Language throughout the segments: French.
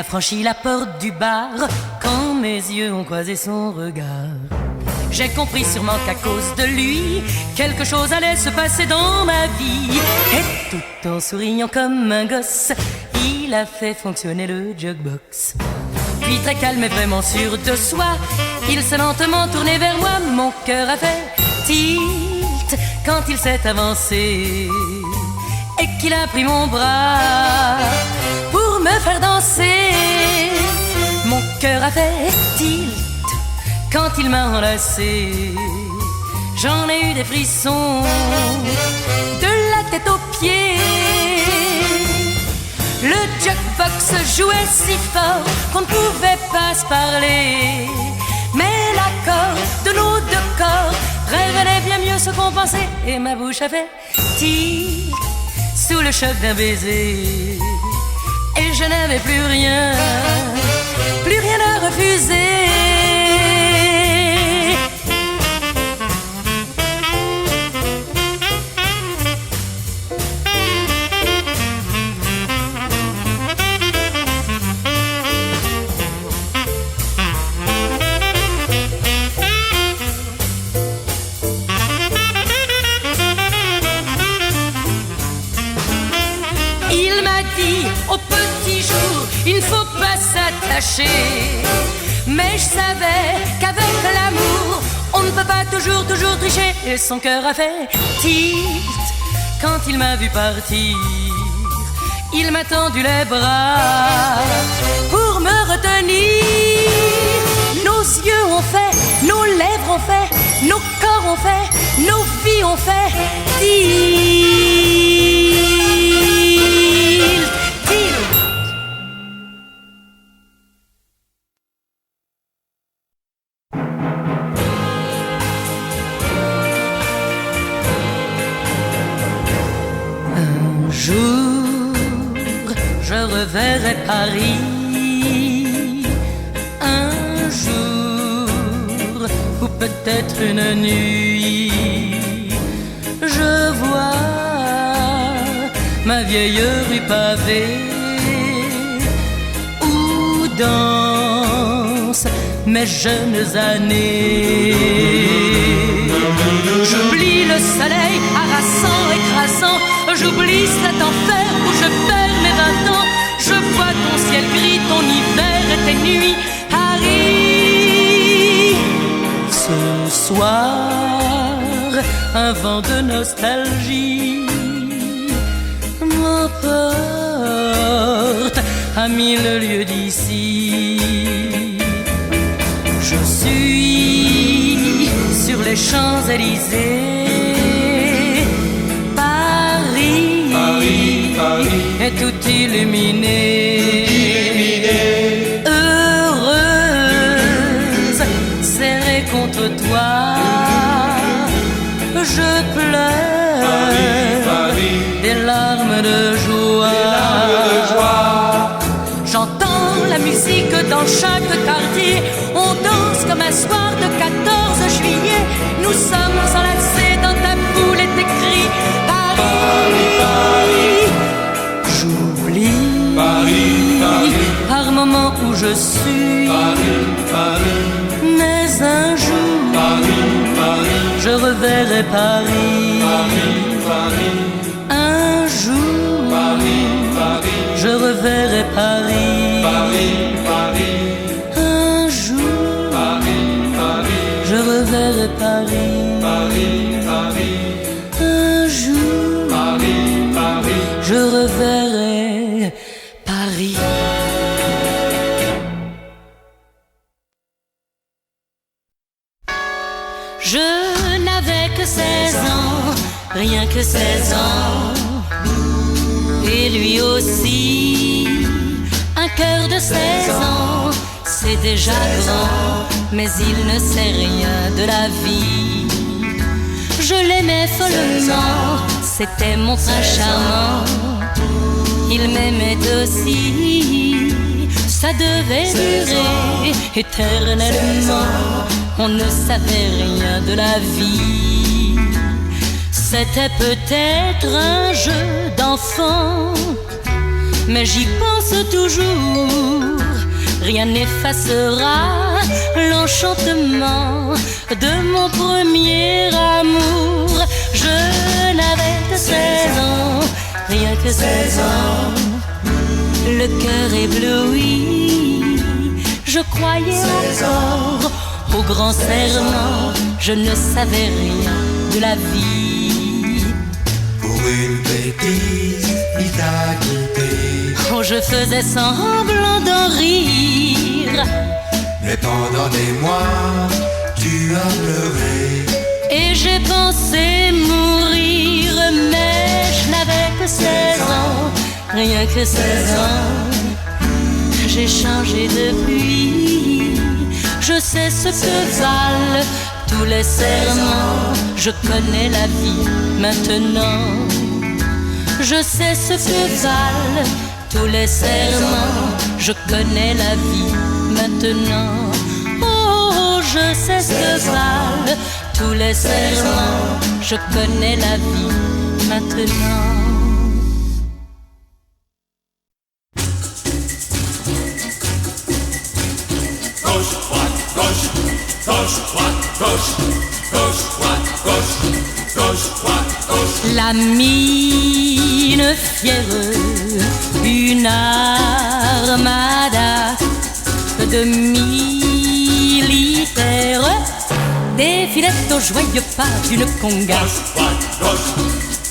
a franchi la porte du bar quand mes yeux ont croisé son regard. J'ai compris sûrement qu'à cause de lui, quelque chose allait se passer dans ma vie. Et tout en souriant comme un gosse, il a fait fonctionner le jukebox. Puis très calme et vraiment sûr de soi, il s'est lentement tourné vers moi. Mon cœur a fait tilt quand il s'est avancé et qu'il a pris mon bras pour me faire danser. Mon cœur a fait tilt quand il m'a enlacé. J'en ai eu des frissons de la tête aux pieds. Le jukebox jouait si fort qu'on ne pouvait pas se parler. Mais l'accord de nos deux corps révélait bien mieux ce qu'on pensait. Et ma bouche a fait tilt sous le choc d'un baiser. Et je n'avais plus rien à refuser. Au petit jour, il ne faut pas s'attacher. Mais je savais qu'avec l'amour, on ne peut pas toujours tricher. Et son cœur a fait tilt quand il m'a vu partir. Il m'a tendu les bras pour me retenir. Nos yeux ont fait, nos lèvres ont fait, nos corps ont fait, nos vies ont fait tilt. Un jour, je reverrai Paris. Un jour, ou peut-être une nuit, je vois ma vieille rue pavée où dansent mes jeunes années. J'oublie le soleil harassant, écrasant. J'oublie cet enfer où je perds mes 20 ans. Je vois ton ciel gris, ton hiver et tes nuits, Paris. Ce soir, un vent de nostalgie m'emporte à 1000 lieues d'ici. Je suis sur les Champs-Élysées. Paris est tout illuminé. Heureuse, serrée contre toi, je pleure des larmes de joie. J'entends la musique dans chaque quartier. On danse comme un soir de 14 juillet. Nous sommes enlacés dans ta boule et tes cris. Paris, j'oublie Paris, par moments où je suis. Paris, mais un jour, Paris, je reverrai Paris. Un jour, je reverrai Paris. Un jour, je reverrai Paris. Un jour, je reverrai Paris. Je n'avais que 16 ans, rien que 16 ans. Et lui aussi, un cœur de 16 ans, c'est déjà grand, mais il ne sait rien de la vie. Je l'aimais follement, c'était mon prince charmant. Il m'aimait aussi, ça devait durer éternellement. On ne savait rien de la vie. C'était peut-être un jeu d'enfant, mais j'y pense toujours. Rien n'effacera l'enchantement de mon premier amour. Je n'avais que 16 ans, rien que 16 ans, le cœur ébloui. Je croyais encore au grand serment, je ne savais rien de la vie. Pour une bêtise, il t'a quitté. Oh, je faisais semblant d'en rire, Mais pendant des mois, tu as pleuré. et j'ai pensé mourir, mais je n'avais que 16 ans, rien que 16 ans. J'ai changé depuis, je sais ce que valent tous les serments. Je connais la vie maintenant, je sais ce que valent tous les serments. Je connais la vie maintenant. Oh, je sais ce que valent tous les serments. Je connais la vie maintenant. Gauche, droite, gauche, gauche, droite, gauche, gauche, droite, gauche, gauche, droite, gauche. La mine fière, une armada de militaires défilait au joyeux pas d'une conga. Gauche, droite, gauche,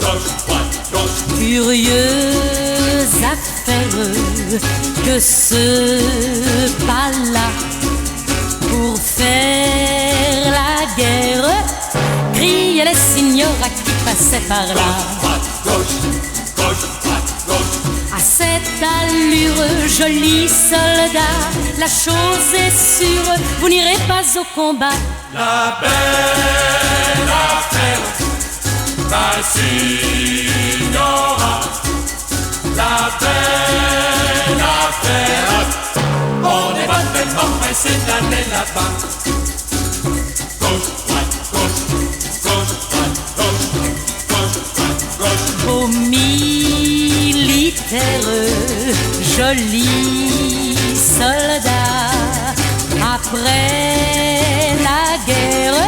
gauche, droite, gauche. Curieuse affaire que ce pas-là, pour faire la guerre, criaient les signoras qui passaient par là. Droite, gauche, gauche, droite, gauche. À cette allure, joli soldat, la chose est sûre, vous n'irez pas au combat. La belle affaire, la signora. La belle affaire, on est pas tellement pressé d'aller là-bas. Gauche, droite, gauche, gauche, droite, gauche, gauche, droite, gauche. Aux militaires, jolis soldats, après la guerre,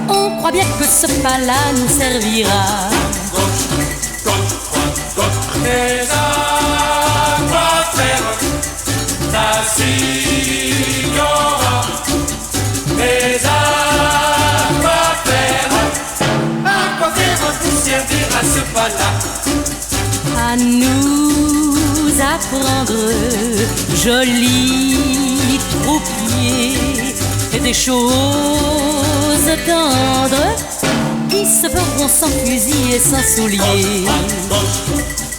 on croit bien que ce pas-là nous servira. Gauche, gauche, droite, gauche. Mais à quoi faire, la signora? Mais à quoi faire nous servir à ce pas-là? À nous apprendre, jolis troupiers, des choses tendres qui se feront sans fusil et sans souliers. Gauche,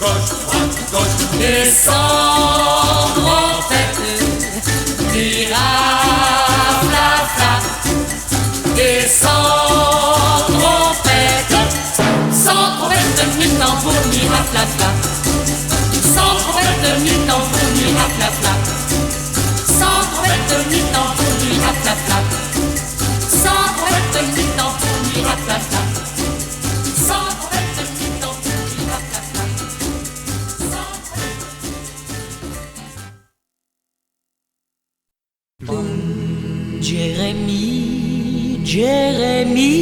gauche, droite, gauche. Et sans trompette, tiraflafla. Et sans trompette, ni tambour, ni raflafla. Sans trompette, ni tambour, ni raflafla. Sans trompette, ni tambour, ni raflafla. Sans trompette, ni tambour, ni raflafla. Sans trompette, ni tambour, ni raflafla. Jérémie, Jérémie,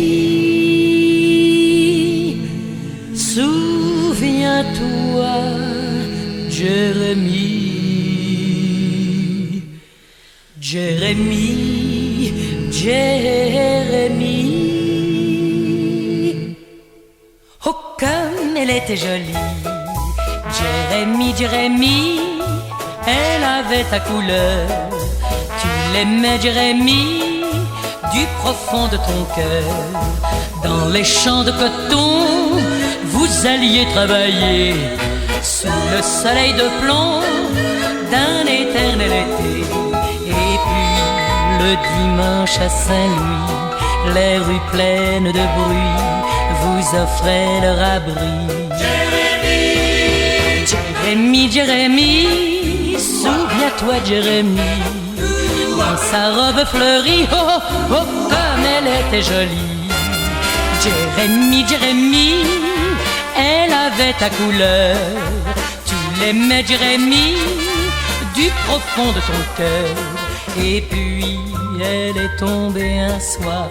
souviens-toi, Jérémie, Jérémie, Jérémie. Oh, comme elle était jolie, Jérémie, Jérémie, elle avait ta couleur. Tu l'aimais, Jérémie, du profond de ton cœur. Dans les champs de coton, vous alliez travailler sous le soleil de plomb d'un éternel été. Et puis le dimanche à Saint-Louis, les rues pleines de bruit vous offraient leur abri. Jérémie, Jérémie, Jérémie, souviens-toi, Jérémie, dans sa robe fleurie, oh, oh, oh, comme elle était jolie. Jérémie, Jérémie, elle avait ta couleur. Tu l'aimais, Jérémie, du profond de ton cœur. Et puis elle est tombée un soir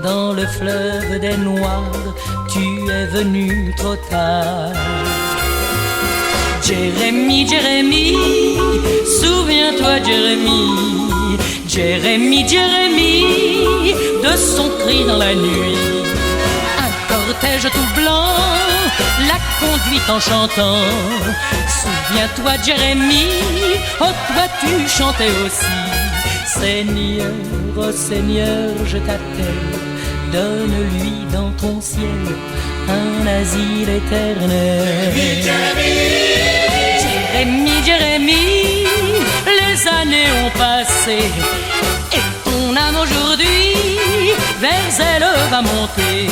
dans le fleuve des Noirs. Tu es venu trop tard. Jérémie, Jérémie, souviens-toi, Jérémie, Jérémie, Jérémie, de son cri dans la nuit. Un cortège tout blanc l'a conduite en chantant. Souviens-toi, Jérémie, oh toi tu chantais aussi. Seigneur, oh Seigneur, je t'appelle, donne-lui dans ton ciel un asile éternel. Jérémie, Jérémie, les années ont passé et ton âme aujourd'hui vers elle va monter.